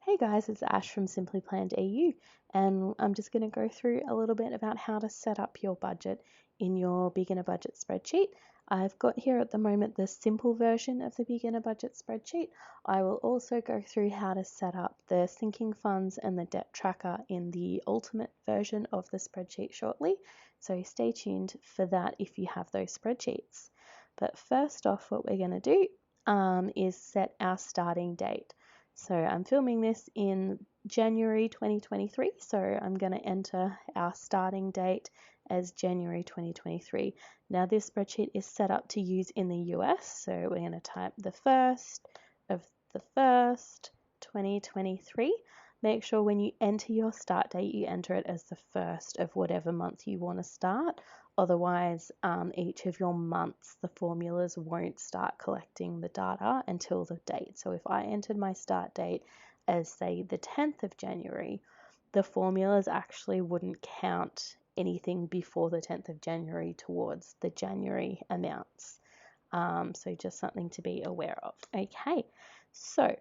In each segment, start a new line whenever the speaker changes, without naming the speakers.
Hey guys, it's Ash from Simply Planned AU, and I'm just going to go through a little bit about how to set up your budget in your beginner budget spreadsheet. I've got here at the moment the simple version of the beginner budget spreadsheet. I will also go through how to set up the sinking funds and the debt tracker in the ultimate version of the spreadsheet shortly, so stay tuned for that if you have those spreadsheets. But first off, what we're going to do is set our starting date. So I'm filming this in January 2023, so I'm going to enter our starting date as January 2023. Now this spreadsheet is set up to use in the US, so we're going to type the 1st of the 1st, 2023. Make sure when you enter your start date, you enter it as the 1st of whatever month you want to start. Otherwise, each of your months, the formulas won't start collecting the data until the date. So if I entered my start date as, say, the 10th of January, the formulas actually wouldn't count anything before the 10th of January towards the January amounts. So just something to be aware of. Okay, so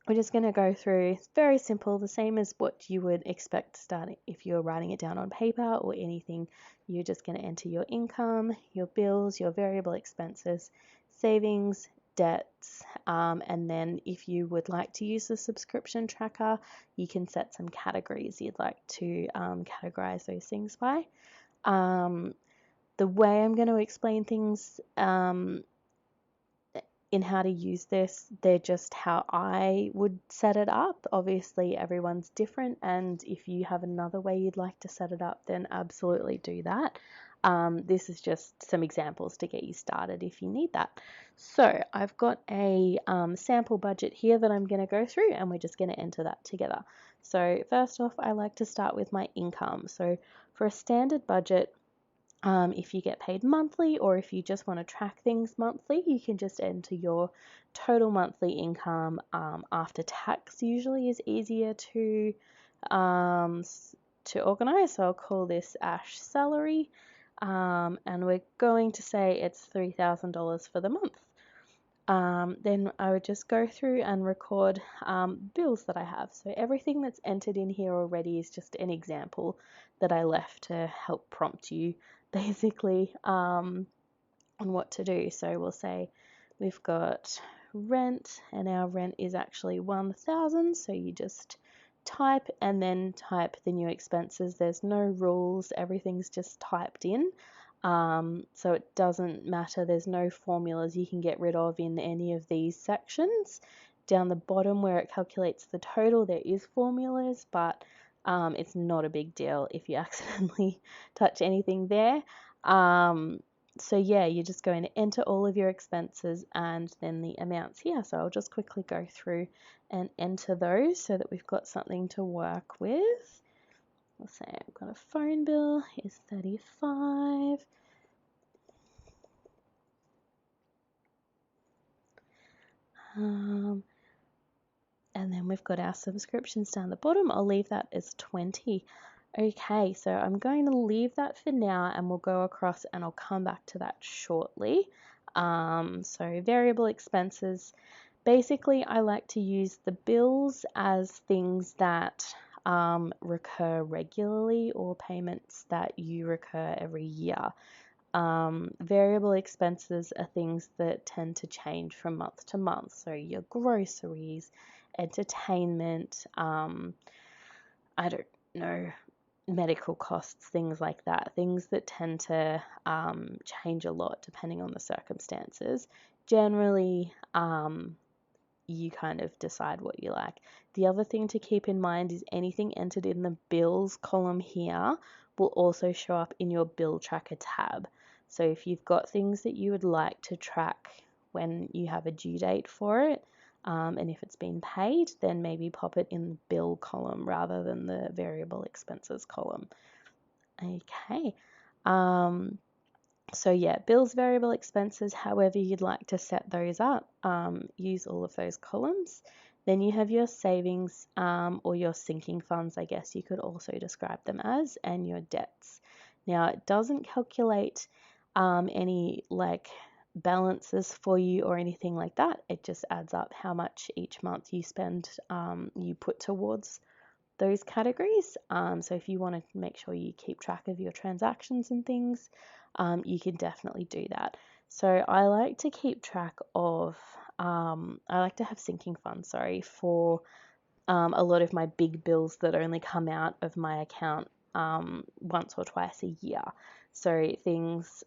we're just going to go through, it's very simple, the same as what you would expect starting if you're writing it down on paper or anything. You're just going to enter your income, your bills, your variable expenses, savings, debts, and then if you would like to use the subscription tracker, you can set some categories you'd like to categorize those things by. The way I'm going to explain things in how to use this, they're just how I would set it up. Obviously everyone's different, and if you have another way you'd like to set it up, then absolutely do that. This is just some examples to get you started if you need that. So I've got a sample budget here that I'm going to go through, and we're just going to enter that together. So first off, I like to start with my income. So for a standard budget, if you get paid monthly, or if you just want to track things monthly, you can just enter your total monthly income. After tax usually is easier to organize, so I'll call this Ash salary, and we're going to say it's $3,000 for the month. Then I would just go through and record bills that I have. So everything that's entered in here already is just an example that I left to help prompt you basically on what to do. So we'll say we've got rent, and our rent is actually 1,000, so you just type and then type the new expenses. There's no rules, everything's just typed in. So it doesn't matter, there's no formulas you can get rid of in any of these sections. Down the bottom where it calculates the total, there is formulas, but it's not a big deal if you accidentally touch anything there. So yeah, you're just going to enter all of your expenses and then the amounts here. So I'll just quickly go through and enter those so that we've got something to work with. We'll say I've got a phone bill is 35. And then we've got our subscriptions down the bottom. I'll leave that as 20. Okay, so I'm going to leave that for now, and we'll go across and I'll come back to that shortly. So variable expenses, basically I like to use the bills as things that recur regularly, or payments that you recur every year. Variable expenses are things that tend to change from month to month. So your groceries, entertainment, I don't know, medical costs, things like that, things that tend to change a lot depending on the circumstances. Generally, you kind of decide what you like. The other thing to keep in mind is anything entered in the bills column here will also show up in your bill tracker tab. So if you've got things that you would like to track when you have a due date for it, and if it's been paid, then maybe pop it in the bill column rather than the variable expenses column. Okay. So yeah, bills, variable expenses, however you'd like to set those up, use all of those columns. Then you have your savings, or your sinking funds, I guess you could also describe them as, and your debts. Now it doesn't calculate any like balances for you or anything like that. It just adds up how much each month you spend, you put towards those categories. So if you want to make sure you keep track of your transactions and things, you can definitely do that. So I like to keep track of, I like to have sinking funds, for a lot of my big bills that only come out of my account once or twice a year. So things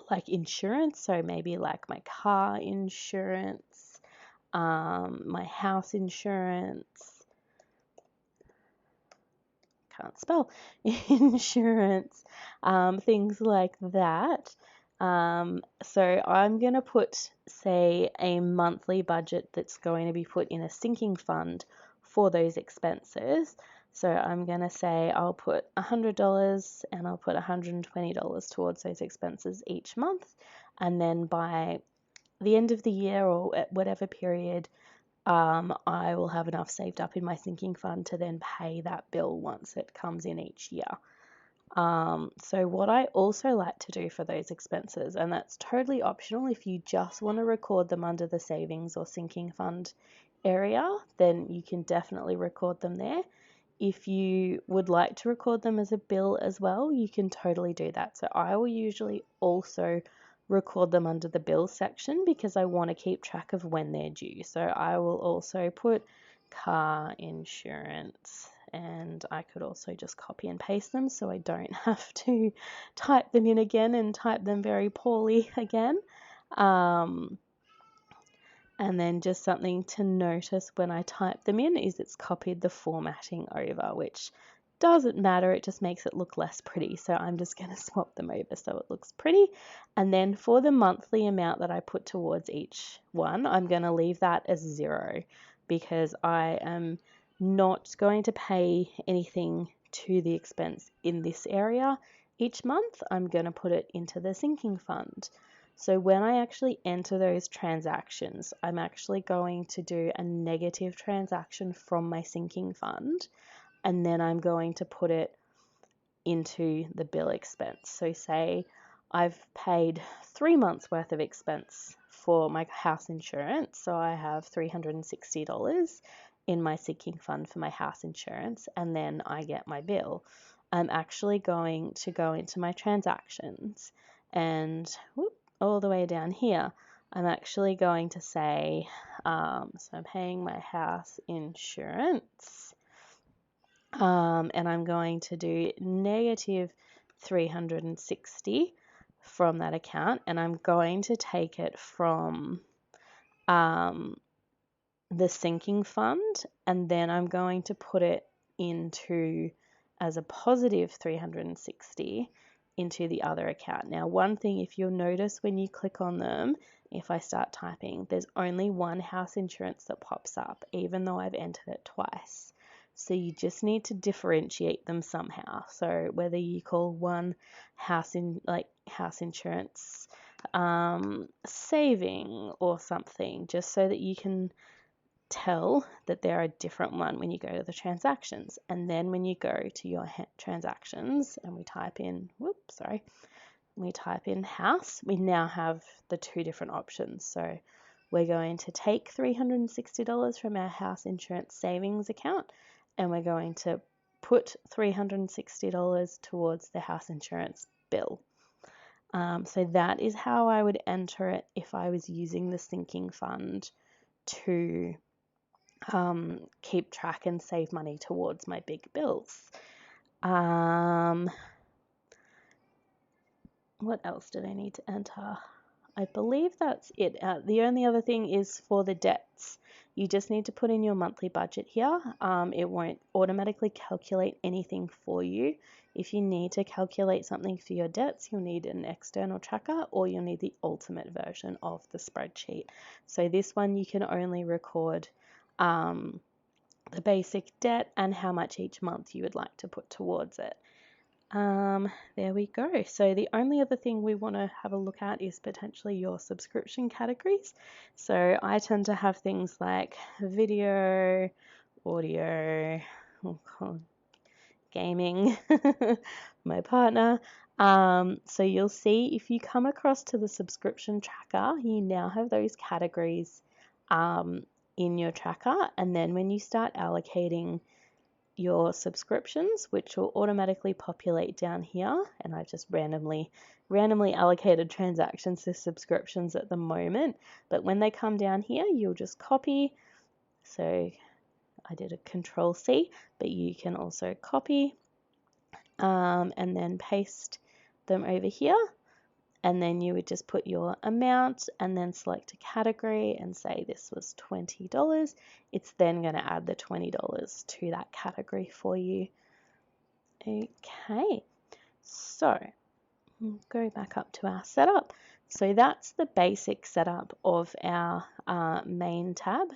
like insurance, so maybe like my car insurance, my house insurance, can't spell, insurance, things like that. So I'm going to put, say, a monthly budget that's going to be put in a sinking fund for those expenses. So I'm going to say I'll put $100 and I'll put $120 towards those expenses each month. And then by the end of the year or at whatever period, I will have enough saved up in my sinking fund to then pay that bill once it comes in each year. So what I also like to do for those expenses, and that's totally optional, if you just want to record them under the savings or sinking fund area, then you can definitely record them there. If you would like to record them as a bill as well, you can totally do that. So I will usually also record them under the bill section because I want to keep track of when they're due. So I will also put car insurance, and I could also just copy and paste them so I don't have to type them in again and type them very poorly again. And then just something to notice when I type them in is it's copied the formatting over, which doesn't matter, it just makes it look less pretty. So I'm just going to swap them over so it looks pretty. And then for the monthly amount that I put towards each one, I'm going to leave that as 0 because I am not going to pay anything to the expense in this area each month. I'm going to put it into the sinking fund. So when I actually enter those transactions, I'm actually going to do a negative transaction from my sinking fund, and then I'm going to put it into the bill expense. So say I've paid 3 months worth of expense for my house insurance. So I have $360 in my sinking fund for my house insurance, and then I get my bill. I'm actually going to go into my transactions and all the way down here, I'm actually going to say, so I'm paying my house insurance, and I'm going to do negative 360 from that account, and I'm going to take it from the sinking fund, and then I'm going to put it into as a positive 360 into the other account. Now, one thing, if you'll notice when you click on them, if I start typing, there's only one house insurance that pops up, even though I've entered it twice. So you just need to differentiate them somehow. So whether you call one house insurance saving or something, just so that you can tell that they're a different one when you go to the transactions. And then when you go to your transactions and we type in, we type in house, we now have the 2 different options. So we're going to take $360 from our house insurance savings account, and we're going to put $360 towards the house insurance bill. So that is how I would enter it if I was using the sinking fund to keep track and save money towards my big bills. What else did I need to enter? I believe that's it. The only other thing is for the debts. You just need to put in your monthly budget here. It won't automatically calculate anything for you. If you need to calculate something for your debts, you'll need an external tracker, or you'll need the ultimate version of the spreadsheet. So this one you can only record the basic debt and how much each month you would like to put towards it. There we go. So the only other thing we want to have a look at is potentially your subscription categories. So I tend to have things like video, audio, gaming, my partner, So you'll see if you come across to the subscription tracker, you now have those categories in your tracker. And then when you start allocating your subscriptions, which will automatically populate down here, and I've just randomly allocated transactions to subscriptions at the moment, but when they come down here, you'll just copy. So I did a Control C, but you can also copy and then paste them over here, and then you would just put your amount and then select a category and say this was $20. It's then going to add the $20 to that category for you. Okay, so we'll go back up to our setup. So that's the basic setup of our main tab.